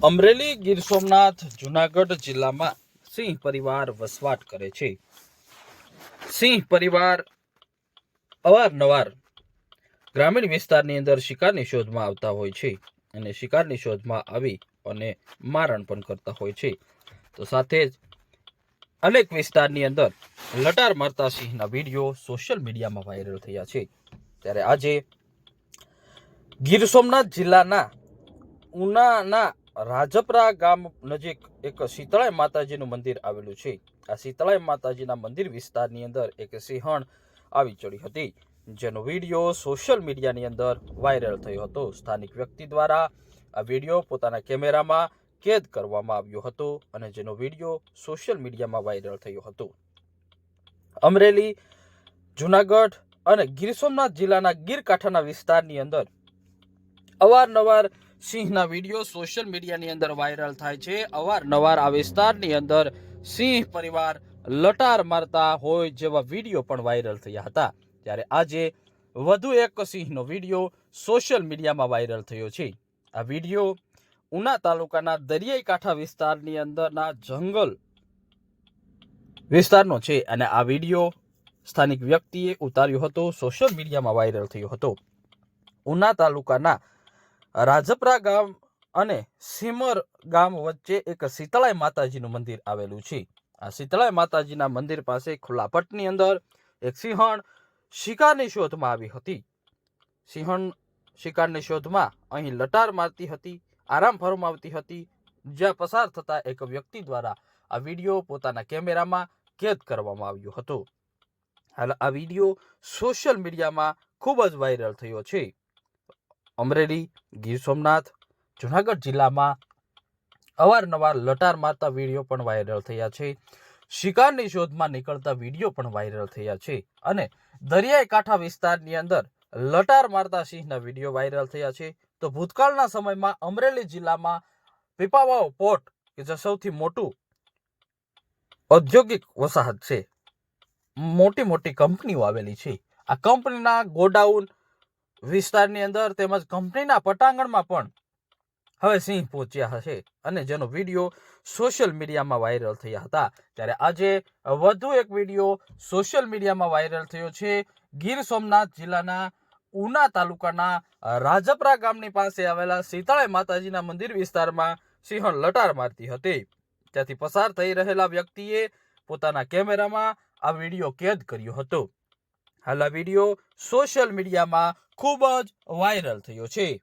અમરેલી, ગીર સોમનાથ, જુનાગઢ જિલ્લામાં સિંહ પરિવાર વસવાટ કરે છે. સિંહ પરિવાર અવારનવાર ગ્રામીણ વિસ્તારની અંદર શિકારની શોધમાં આવતા હોય છે અને શિકારની શોધમાં આવી અને મારણ પણ કરતા હોય છે. તો સાથે જ અનેક વિસ્તારની અંદર લટાર મારતા સિંહના વિડીયો સોશિયલ મીડિયામાં વાયરલ થયા છે. ત્યારે આજે ગીર સોમનાથ જિલ્લાના ઉનાના રાજપરા ગામ નજીક એક શીતળાઈ માતાજીનું મંદિર આવેલું છે. આ શીતળાઈ માતાજીના મંદિર વિસ્તારની અંદર એક સિંહણ આવી ચડી હતી, જેનો વિડીયો સોશિયલ મીડિયાની અંદર વાયરલ થયો હતો. સ્થાનિક વ્યક્તિ દ્વારા આ વિડીયો પોતાના કેમેરામાં કેદ કરવામાં આવ્યો હતો અને જેનો વિડીયો સોશિયલ મીડિયામાં વાયરલ થયો હતો. અમરેલી, જુનાગઢ અને ગીર સોમનાથ જિલ્લાના ગીરકાંઠાના વિસ્તારની અંદર અવારનવાર સિંહના વિડીયો સોશિયલ મીડિયાની અંદર વાયરલ થાય છે. અવારનવાર આ વિસ્તારની અંદર સિંહ પરિવાર લટાર મારતા હોય જેવા વિડીયો પણ વાયરલ થયા હતા. ત્યારે આજે વધુ એક સિંહનો વિડીયો સોશિયલ મીડિયામાં વાયરલ થયો છે. આ વિડીયો ઉના તાલુકાના દરિયાઈ કાંઠા વિસ્તારની અંદરના જંગલ વિસ્તારનો છે અને આ વિડીયો સ્થાનિક વ્યક્તિએ ઉતાર્યો હતો, સોશિયલ મીડિયામાં વાયરલ થયો હતો. ઉના તાલુકાના રાજપરા ગામ અને સીમર ગામ વચ્ચે એક શીતળાઈ માતાજીનું મંદિર આવેલું છે. આ શીતળાઈ માતાજીના મંદિર પાસે ખુલ્લા પટની અંદર એક સિંહણ શિકારની શોધમાં આવી હતી. સિંહણ શિકારની શોધમાં અહીં લટાર મારતી હતી, આરામ ફરમાવતી હતી, જ્યાં પસાર થતા એક વ્યક્તિ દ્વારા આ વિડીયો પોતાના કેમેરામાં કેદ કરવામાં આવ્યો હતો. હાલ આ વિડીયો સોશિયલ મીડિયામાં ખૂબ જ વાયરલ થયો છે. અમરેલી, ગીર સોમનાથ, જુનાગઢ જિલ્લામાં અવારનવાર લટાર મારતા વિડીયો પણ વાયરલ થયા છે. શિકારની શોધમાં નીકળતા વિડીયો પણ વાયરલ થયા છે અને દરિયાઈ કાંઠા વિસ્તારની અંદર લટાર મારતા સિંહના વિડીયો વાયરલ થયા છે. તો ભૂતકાળના સમયમાં અમરેલી જિલ્લામાં પીપાવાવ પોર્ટ, કે જે સૌથી મોટું ઔદ્યોગિક વસાહત છે, મોટી મોટી કંપનીઓ આવેલી છે. આ કંપનીના ગોડાઉન વિસ્તારની અંદર તેમજ કંપનીના પટાંગણમાં પણ હવે સિંહ પહોંચ્યા હશે અને જેનો વિડીયો સોશિયલ મીડિયામાં વાયરલ થયા હતા. ત્યારે આજે વધુ એક વિડીયો સોશિયલ મીડિયામાં વાયરલ થયો છે. ગીર સોમનાથ જિલ્લાના ઉના તાલુકાના રાજપરા ગામની પાસે આવેલા શીતળાઈ માતાજીના મંદિર વિસ્તારમાં સિંહણ લટાર મારતી હતી. ત્યાંથી પસાર થઈ રહેલા વ્યક્તિએ પોતાના કેમેરામાં આ વિડીયો કેદ કર્યો હતો. હાલ આ વિડીયો સોશિયલ મીડિયામાં ખૂબ જ વાયરલ થયો છે.